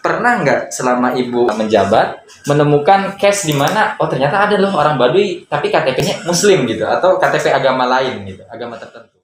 pernah nggak selama ibu menjabat menemukan case di mana oh ternyata ada loh orang Baduy tapi KTP-nya Muslim gitu atau KTP agama lain gitu, agama tertentu?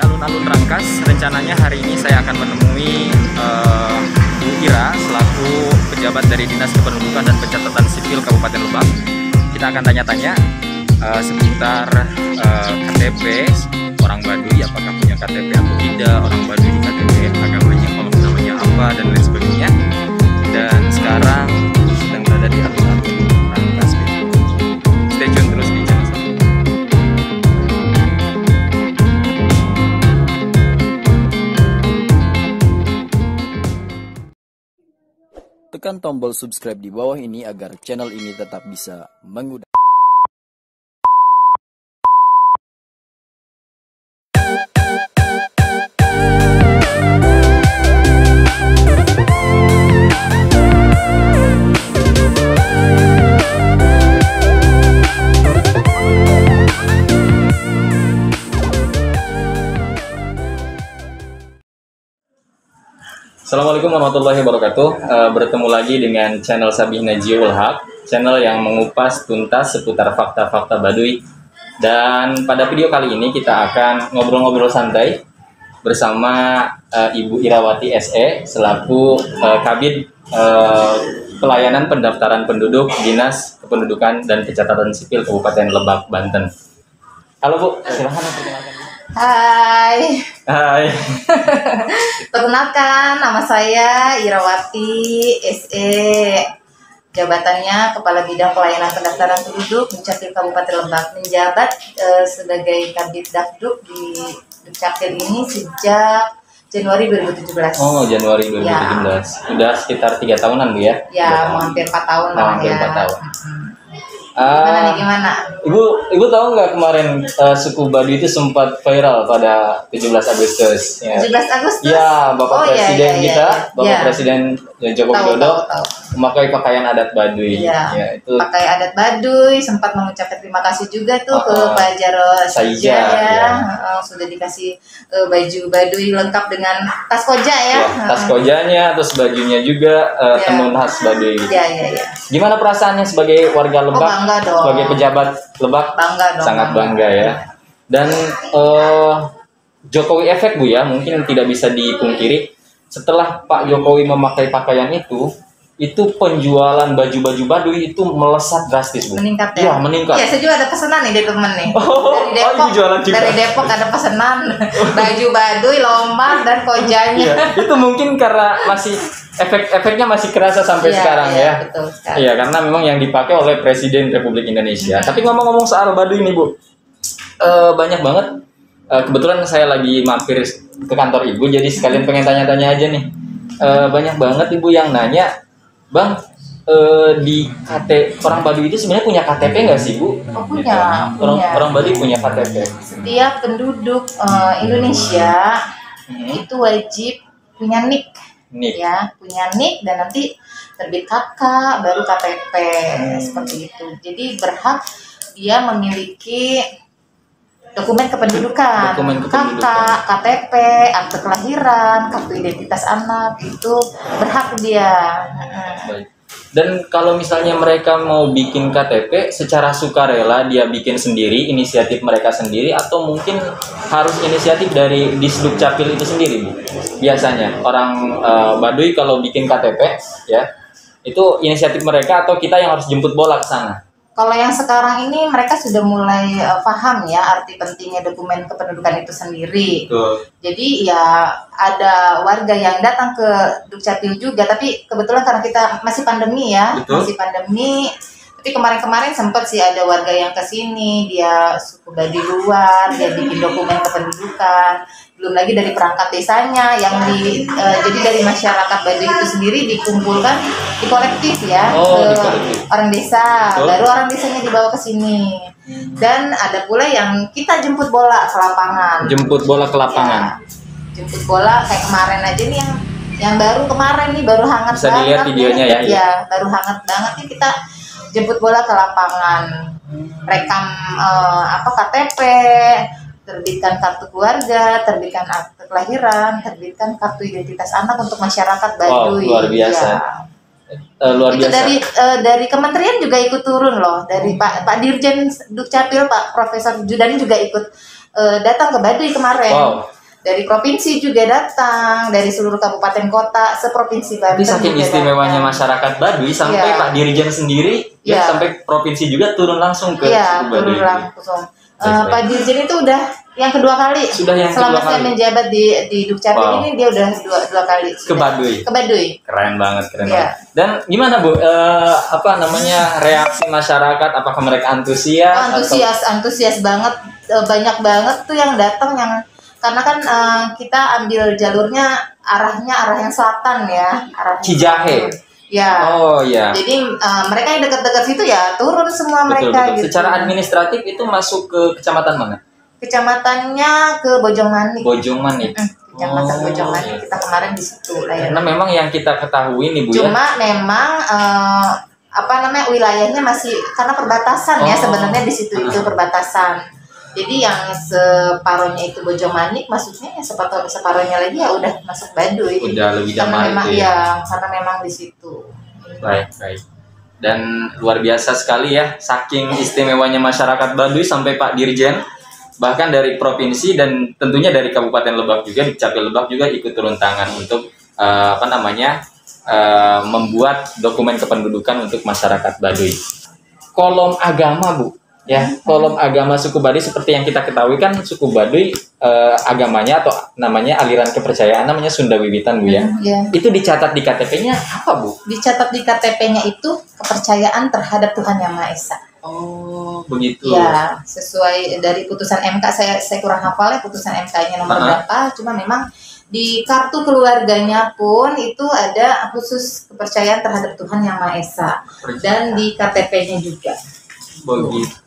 Alun-alun Rangkas, rencananya hari ini saya akan menemui Bu Ira selaku pejabat dari Dinas Kependudukan dan Pencatatan Sipil Kabupaten Lebak. Kita akan tanya-tanya seputar KTP orang Baduy, apakah punya KTP atau tidak, orang Baduy di KTP agamanya kalau namanya apa dan lain sebagainya. Dan sekarang sedang berada di alun-alun Rangkas. Stay tune terus di channel saya. Tekan tombol subscribe di bawah ini agar channel ini tetap bisa mengudara. Assalamualaikum warahmatullahi wabarakatuh. Bertemu lagi dengan channel Sabih Najiul Haq, channel yang mengupas tuntas seputar fakta-fakta Baduy. Dan pada video kali ini kita akan ngobrol-ngobrol santai bersama Ibu Irawati SE selaku Kabid Pelayanan Pendaftaran Penduduk Dinas Kependudukan dan Pencatatan Sipil Kabupaten Lebak, Banten. Halo Bu, silahkan perkenalkan. Hai. Hai. Perkenalkan, nama saya Irawati SE. Jabatannya Kepala Bidang Pelayanan Pendaftaran Penduduk Dukcapil Kabupaten Lebak. Menjabat sebagai Kabid Dafduk di Dukcapil ini sejak Januari 2017. Oh, Januari 2017. Ya. Udah sekitar 3 tahunan, Bu ya? Ya, mau hampir 4 tahun lah hampir ya. 4 tahun. Gimana? Ibu tahu nggak kemarin suku Baduy itu sempat viral pada 17 Agustus? Ya. 17 Agustus? Ya, Bapak Presiden kita, Bapak ya. Presiden Joko Widodo memakai pakaian adat Baduy. Ya, itu pakai adat Baduy, sempat mengucapkan terima kasih juga tuh ke Pak Jarod Saija ya. Sudah dikasih baju Baduy lengkap dengan tas koja ya. Tas kojanya, terus bajunya juga tenun khas Baduy. Ya. Gimana perasaannya sebagai warga Lebak? Bangga dong. Sebagai pejabat Lebak? Bangga dong. Sangat bangga ya. Dan Jokowi efek Bu ya, mungkin tidak bisa dipungkiri. Setelah Pak Jokowi memakai pakaian itu penjualan baju-baju Baduy itu melesat drastis Bu. Meningkat ya? Iya, meningkat. Iya, saya juga ada pesanan nih dari temen nih. Dari Depok, Ibu jualan juga. Dari Depok ada pesanan baju Baduy, lombak dan kojanya. Iya, itu mungkin karena masih efeknya masih kerasa sampai sekarang ya. Betul sekali. Iya, karena memang yang dipakai oleh Presiden Republik Indonesia. Tapi ngomong-ngomong soal Baduy nih Bu, banyak banget. Kebetulan saya lagi mampir ke kantor Ibu, jadi sekalian pengen tanya-tanya aja nih. Banyak banget Ibu yang nanya, Bang, di orang Baduy itu sebenarnya punya KTP nggak sih Bu? Oh, punya. Orang Baduy punya KTP. Setiap penduduk Indonesia itu wajib punya NIK. Ya, punya NIK dan nanti terbit KK baru KTP seperti itu. Jadi berhak dia memiliki dokumen kependudukan, KK, KTP, akte kelahiran, kartu identitas anak, itu berhak dia. Baik. Dan kalau misalnya mereka mau bikin KTP secara sukarela, dia bikin sendiri, inisiatif mereka sendiri, atau mungkin harus inisiatif dari Disduk Capil itu sendiri, Bu? Biasanya orang Baduy kalau bikin KTP, ya, itu inisiatif mereka atau kita yang harus jemput bola ke sana? Kalau yang sekarang ini mereka sudah mulai paham ya arti pentingnya dokumen kependudukan itu sendiri. Betul. Jadi ya ada warga yang datang ke Dukcapil juga, tapi kebetulan karena kita masih pandemi ya, Betul. masih pandemi. Tapi kemarin-kemarin sempat sih ada warga yang ke sini, dia suku Baduy luar, dia bikin dokumen kependudukan. Belum lagi dari perangkat desanya yang jadi dari masyarakat Baduy itu sendiri dikumpulkan di kolektif ya, di kolektif. orang desa. Betul. Baru orang desanya dibawa ke sini. Dan ada pula yang kita jemput bola ke lapangan. Jemput bola ke lapangan. Ya, jemput bola kayak kemarin aja nih yang baru kemarin nih, baru hangat Bisa banget. dilihat videonya nih, ya. ya, baru hangat banget nih kita jemput bola ke lapangan, rekam KTP, terbitkan kartu keluarga, terbitkan akte kelahiran, terbitkan kartu identitas anak untuk masyarakat Baduy. Wow, luar biasa. Ya. Luar Itu biasa. dari kementerian juga ikut turun loh, dari Pak Dirjen Dukcapil, Pak Profesor Judani juga ikut datang ke Baduy kemarin. Wow. Dari provinsi juga datang, dari seluruh kabupaten kota, seprovinsi Banten. Tapi saking juga istimewanya datang. masyarakat Baduy sampai Iya. Pak Dirjen sendiri ya Iya. sampai provinsi juga turun langsung ke Iya, suku Baduy. turun langsung. Baik. Pak Dirjen itu udah yang kedua kali. Sudah yang Selama kedua saya kali. menjabat di Dukcapil Wow. ini dia udah dua kali. Ke Baduy. Ke Baduy. Keren banget, keren Iya. banget. Dan gimana Bu? Reaksi masyarakat? Apakah mereka antusias? Antusias banget, banyak banget tuh yang datang yang karena kan kita ambil jalurnya arah yang selatan ya, arahnya Cijahe. Ya. Oh iya. Jadi mereka yang dekat-dekat situ ya turun semua Betul, mereka betul. gitu. Secara administratif itu masuk ke kecamatan mana? Kecamatannya ke Bojongmanik. Bojongmanik. Kecamatan Oh, Bojongmanik iya. kita kemarin di situ lah ya. Karena memang yang kita ketahui nih Bu ya. Cuma memang wilayahnya masih karena perbatasan ya Oh. sebenarnya di situ itu perbatasan. Jadi yang separohnya itu Bojongmanik, maksudnya yang separohnya lagi ya udah masuk Baduy. Udah lebih Karena damai memang itu ya. ya, karena memang di situ. Baik, baik. Dan luar biasa sekali ya, saking istimewanya masyarakat Baduy sampai Pak Dirjen, bahkan dari provinsi dan tentunya dari Kabupaten Lebak juga, Dukcapil Lebak juga ikut turun tangan untuk membuat dokumen kependudukan untuk masyarakat Baduy. Kolom agama Bu, ya kolom agama suku Baduy seperti yang kita ketahui kan suku Baduy agamanya atau namanya aliran kepercayaan namanya Sunda Wiwitan Bu ya. Ya. Itu dicatat di KTP-nya apa Bu? Dicatat di KTP-nya itu kepercayaan terhadap Tuhan Yang Maha Esa. Oh, begitu. Ya, sesuai dari putusan MK, saya kurang hafal ya putusan MK-nya nomor berapa, cuma memang di kartu keluarganya pun itu ada khusus kepercayaan terhadap Tuhan Yang Maha Esa, dan di KTP-nya juga. Begitu.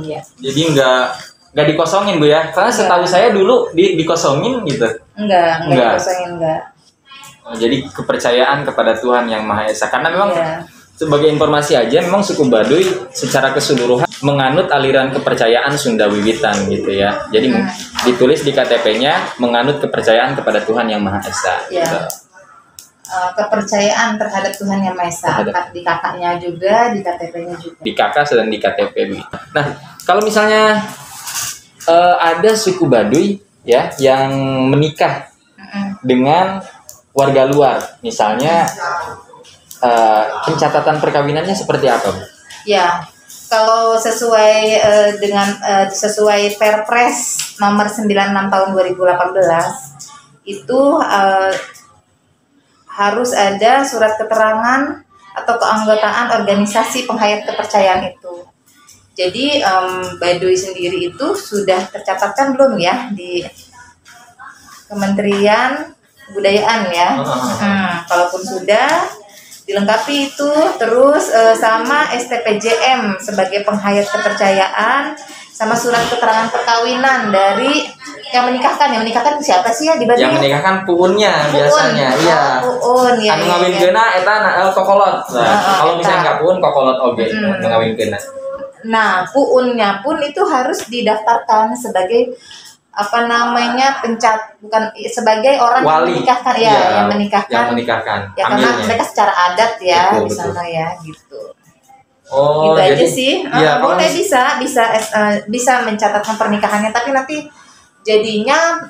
Iya. Jadi nggak dikosongin Bu ya? Karena setahu saya dulu dikosongin gitu. Enggak. Kosongin enggak. Jadi kepercayaan kepada Tuhan Yang Maha Esa. Karena memang Iya. sebagai informasi aja, memang suku Baduy secara keseluruhan menganut aliran kepercayaan Sunda Wiwitan gitu ya. Jadi ditulis di KTP-nya menganut kepercayaan kepada Tuhan Yang Maha Esa. Iya. Gitu. Kepercayaan terhadap Tuhan Yang Maha Esa. Di kakaknya juga, di KTP-nya juga. Di KK dan di KTP begitu. Nah, kalau misalnya ada suku Baduy ya yang menikah dengan warga luar, misalnya pencatatan perkawinannya seperti apa, Bu? Ya, kalau sesuai sesuai Perpres nomor 96 tahun 2018 itu harus ada surat keterangan atau keanggotaan organisasi penghayat kepercayaan itu. Jadi Baduy sendiri itu sudah tercatatkan belum ya di Kementerian Kebudayaan ya? Kalaupun sudah dilengkapi itu terus sama STPJM sebagai penghayat kepercayaan, sama surat keterangan perkawinan dari yang menikahkan siapa sih ya di Baduy? Yang menikahkan puunnya biasanya, iya. Puun ya. Anu ngawinkeunna eta kokolot. Kalau misalnya nggak puun kokolot oge ngawinkeunna. Nah, puunnya pun itu harus didaftarkan sebagai bukan sebagai orang Wali. yang menikahkan ya, yang menikahkan. Ya karena Amilnya. mereka secara adat ya Betul, di sana ya gitu. Oh, Gitu jadi aja sih. ya, kalau Boleh bisa mencatatkan pernikahannya, tapi nanti jadinya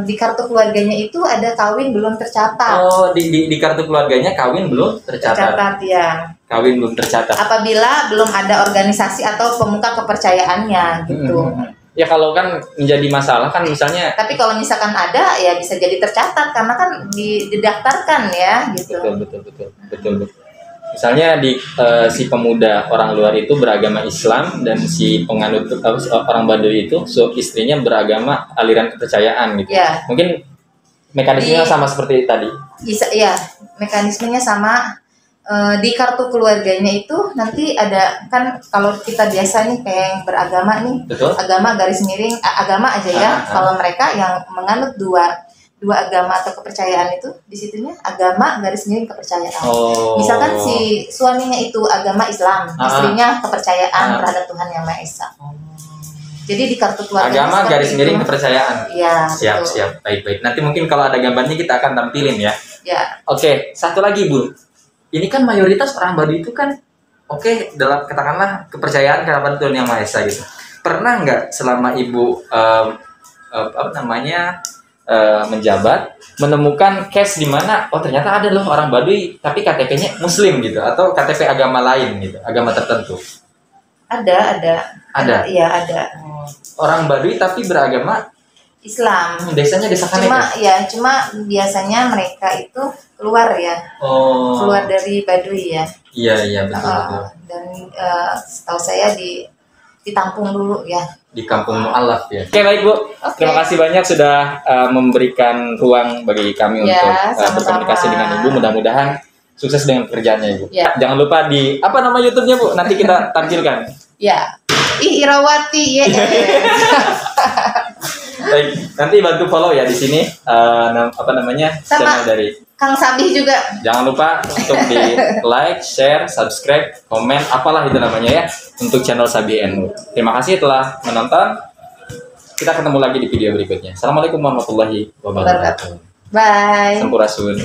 di kartu keluarganya itu ada kawin belum tercatat. Oh, di kartu keluarganya kawin belum tercatat. Ya. kawin belum tercatat. Apabila belum ada organisasi atau pemuka kepercayaannya gitu. Ya kalau kan menjadi masalah kan misalnya. Tapi kalau misalkan ada ya bisa jadi tercatat karena kan didaftarkan ya gitu. Betul. Misalnya di si pemuda orang luar itu beragama Islam dan si penganut orang Baduy itu istrinya beragama aliran kepercayaan gitu. Ya. Mungkin mekanismenya sama seperti tadi. Bisa ya, mekanismenya sama. Di kartu keluarganya itu nanti ada kan kalau kita biasa nih kayak yang beragama nih. Betul. Agama garis miring agama aja ya. Kalau mereka yang menganut dua agama atau kepercayaan itu di situnya agama garis miring kepercayaan. Misalkan si suaminya itu agama Islam, istrinya kepercayaan terhadap Tuhan Yang Maha Esa. Jadi di kartu keluarga agama garis miring kepercayaan. Iya. Siap. Baik. Nanti mungkin kalau ada gambarnya kita akan tampilin ya. Ya. Oke, satu lagi Bu. Ini kan mayoritas orang Baduy itu kan dalam katakanlah kepercayaan kehadiran Tuhan Yang Maha Esa gitu. Pernah nggak selama Ibu menjabat menemukan case di mana ternyata ada loh orang Baduy tapi KTP-nya Muslim gitu atau KTP agama lain gitu, agama tertentu? Ada. Iya, ada. Orang Baduy tapi beragama Islam. Desanya desa Kaneke. Cuma biasanya mereka itu keluar ya. Keluar dari Baduy ya. Iya, betul. Dan setahu saya ditampung dulu ya. Di kampung mu'alaf ya. Oke, baik Bu. Terima kasih banyak sudah memberikan ruang bagi kami untuk berkomunikasi dengan Ibu. Mudah-mudahan sukses dengan pekerjaannya Ibu. Ya. Jangan lupa di apa nama YouTube-nya Bu? Nanti kita tampilkan. Ya. Irawati ya. Baik, nanti bantu follow ya di sini channel dari Kang Sabih juga. Jangan lupa untuk di like, share, subscribe, komen, apalah itu namanya ya untuk channel Sabih NU. Terima kasih telah menonton. Kita ketemu lagi di video berikutnya. Assalamualaikum warahmatullahi wabarakatuh. Bye. Sampurasun.